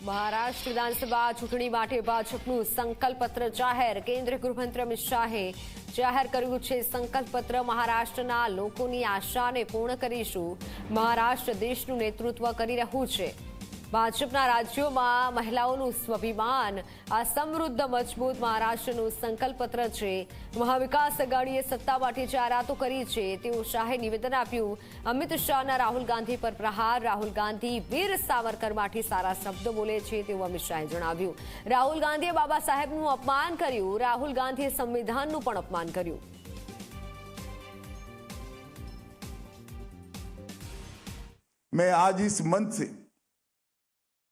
મહારાષ્ટ્ર વિધાનસભા ચૂંટણી માટે ભાજપનું સંકલ્પપત્ર જાહેર. કેન્દ્રીય ગૃહમંત્રી અમિત શાહે જાહેર કર્યું છે સંકલ્પપત્ર. મહારાષ્ટ્રના લોકોની આશાને પૂર્ણ કરીશું. મહારાષ્ટ્ર દેશનું નેતૃત્વ કરી રહ્યું છે. ભાજપના રાજ્યોમાં મહિલાઓનું સ્વાભિમાન. આ સમૃદ્ધ મજબૂત મહારાષ્ટ્રનું સંકલ્પપત્ર છે. મહાવિકાસ અઘાડીએ સત્તા માટે જાહેરાતો કરી છે તેવું શાહે નિવેદન આપ્યું. અમિત શાહના રાહુલ ગાંધી પર પ્રહાર. રાહુલ ગાંધી વીર સાવરકર માટે સારા શબ્દો બોલે છે તેવું અમિત શાહે જણાવ્યું. રાહુલ ગાંધીએ બાબા સાહેબનું અપમાન કર્યું. રાહુલ ગાંધીએ સંવિધાનનું પણ અપમાન કર્યું. मैं आज इस मंच से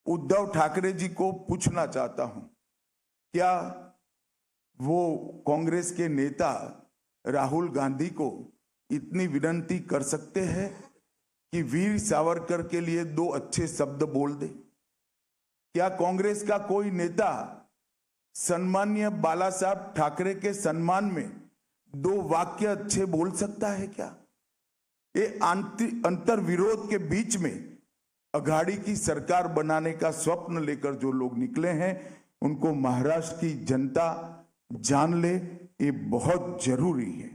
उद्धव ठाकरे जी को पूछना चाहता हूं, क्या वो कांग्रेस के नेता राहुल गांधी को इतनी विनती कर सकते हैं कि वीर सावरकर के लिए दो अच्छे शब्द बोल दे? क्या कांग्रेस का कोई नेता सम्माननीय बाला साहब ठाकरे के सम्मान में दो वाक्य अच्छे बोल सकता है क्या? ये अंतर विरोध के बीच में अघाड़ी की सरकार बनाने का स्वप्न लेकर जो लोग निकले हैं उनको महाराष्ट्र की जनता जान ले, ये बहुत जरूरी है।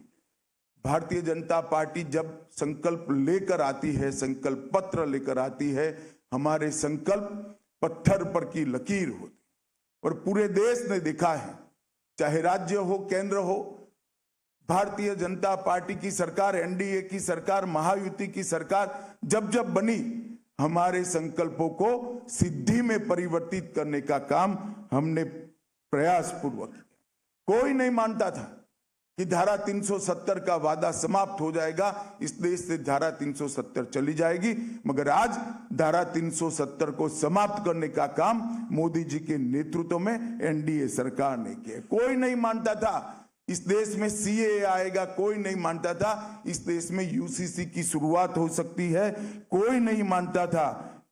भारतीय जनता पार्टी जब संकल्प लेकर आती है, संकल्प पत्र लेकर आती है, हमारे संकल्प पत्थर पर की लकीर होती और पूरे देश ने देखा है, चाहे राज्य हो केंद्र हो, भारतीय जनता पार्टी की सरकार, एनडीए की सरकार, महायुति की सरकार जब जब बनी, हमारे संकल्पों को सिद्धि में परिवर्तित करने का काम हमने प्रयास पूर्वक किया। कोई नहीं मानता था कि धारा 370 का वादा समाप्त हो जाएगा, इस देश से धारा 370 चली जाएगी, मगर आज धारा 370 को समाप्त करने का काम मोदी जी के नेतृत्व में एनडीए सरकार ने किया। कोई नहीं मानता था इस देश में सीएए आएगा, कोई नहीं मानता था इस देश में यूसीसी की शुरुआत हो सकती है, कोई नहीं मानता था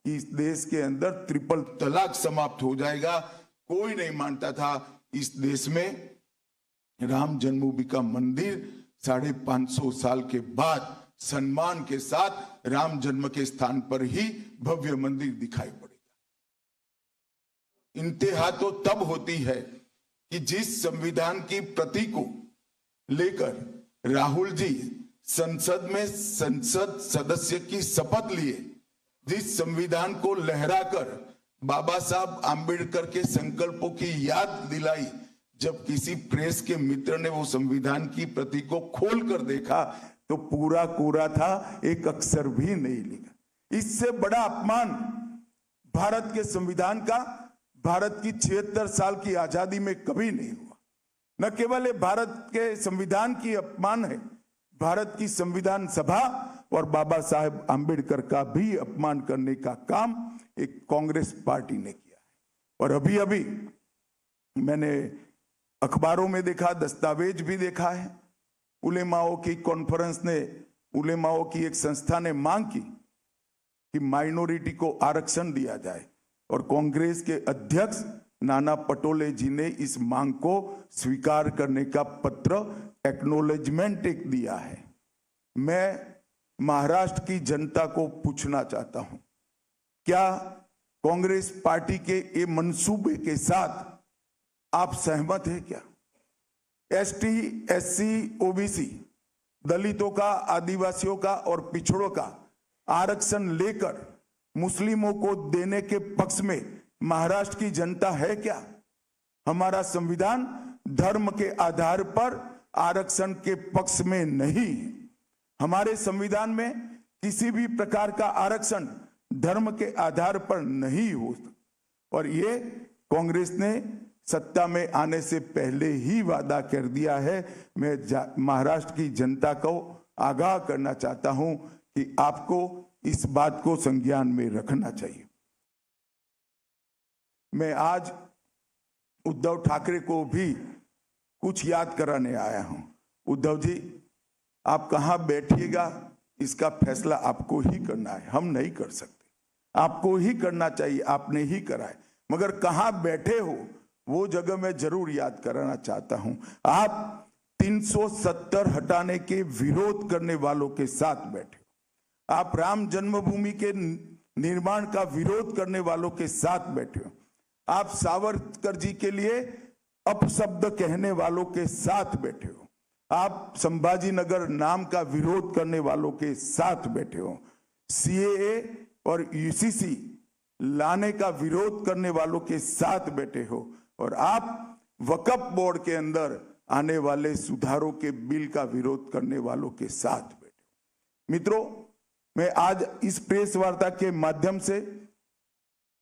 कि इस देश के अंदर ट्रिपल तलाक समाप्त हो जाएगा, कोई नहीं मानता था इस देश में राम जन्मभूमि का मंदिर 550 साल के बाद सम्मान के साथ राम जन्म के स्थान पर ही भव्य मंदिर दिखाई पड़ेगा। इंतहा तो तब होती है कि जिस संविधान की प्रति को लेकर राहुल जी संसद में संसद सदस्य की शपथ लिए, जिस संविधान को लहराकर बाबा साहब आंबेडकर के संकल्पों की याद दिलाई, जब किसी प्रेस के मित्र ने वो संविधान की प्रति को खोल कर देखा तो पूरा कोरा था, एक अक्षर भी नहीं लिखा। इससे बड़ा अपमान भारत के संविधान का भारत की 76 साल की आजादी में कभी नहीं हुआ। न केवल ये भारत के संविधान की अपमान है, भारत की संविधान सभा और बाबा साहेब आंबेडकर का भी अपमान करने का काम एक कांग्रेस पार्टी ने किया है। और अभी अभी मैंने अखबारों में देखा, दस्तावेज भी देखा है, उलेमाओं की कॉन्फ्रेंस ने, उलेमाओं की एक संस्था ने मांग की कि माइनॉरिटी को आरक्षण दिया जाए और कांग्रेस के अध्यक्ष नाना पटोले जी ने इस मांग को स्वीकार करने का पत्र एक्नॉलेजमेंट एक दिया है। मैं महाराष्ट्र की जनता को पूछना चाहता हूं, क्या कांग्रेस पार्टी के ये मंसूबे के साथ आप सहमत हैं क्या? एसटी, एससी, ओबीसी, दलितों का, आदिवासियों का और पिछड़ों का आरक्षण लेकर मुस्लिमों को देने के पक्ष में महाराष्ट्र की जनता है क्या? हमारा संविधान धर्म के आधार पर आरक्षण के पक्ष में नहीं है। हमारे संविधान में किसी भी प्रकार का आरक्षण धर्म के आधार पर नहीं हो सकता और ये कांग्रेस ने सत्ता में आने से पहले ही वादा कर दिया है। मैं महाराष्ट्र की जनता को आगाह करना चाहता हूं कि आपको इस बात को संज्ञान में रखना चाहिए। मैं आज उद्धव ठाकरे को भी कुछ याद कराने आया हूं। उद्धव जी, आप कहां बैठिएगा इसका फैसला आपको ही करना है, हम नहीं कर सकते। आपको ही करना चाहिए, आपने ही करा है, मगर कहां बैठे हो वो जगह मैं जरूर याद कराना चाहता हूं। आप 370 हटाने के विरोध करने वालों के साथ बैठे, आप राम जन्मभूमि के निर्माण का विरोध करने वालों के साथ बैठे हो, आप सावरकर जी के लिए अपशब्द कहने वालों के साथ बैठे हो, आप संभाजी नगर नाम का विरोध करने वालों के साथ बैठे हो, सीएए और यूसीसी लाने का विरोध करने वालों के साथ बैठे हो, और आप वक्फ बोर्ड के अंदर आने वाले सुधारों के बिल का विरोध करने वालों के साथ बैठे हो। मित्रों, मैं आज इस प्रेस वार्ता के माध्यम से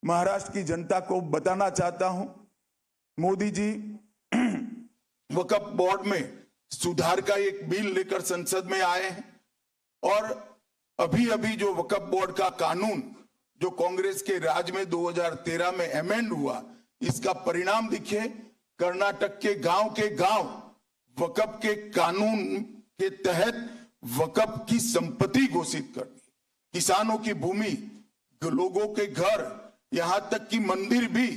महाराष्ट्र की जनता को बताना चाहता हूं, मोदी जी वक्फ बोर्ड में सुधार का एक बिल लेकर संसद में आए हैं, और अभी अभी जो वक्फ बोर्ड का कानून जो कांग्रेस के राज में 2013 में अमेंड हुआ, इसका परिणाम देखिए। कर्नाटक के गांव वक्फ के कानून के तहत वक्फ की संपत्ति घोषित कर दी। किसानों की भूमि, लोगों के घर, यहां तक कि मंदिर भी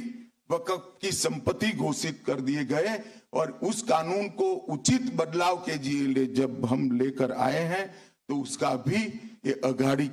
वक्फ की संपत्ति घोषित कर दिए गए, और उस कानून को उचित बदलाव के लिए जब हम लेकर आए हैं तो उसका भी ये अगाड़ी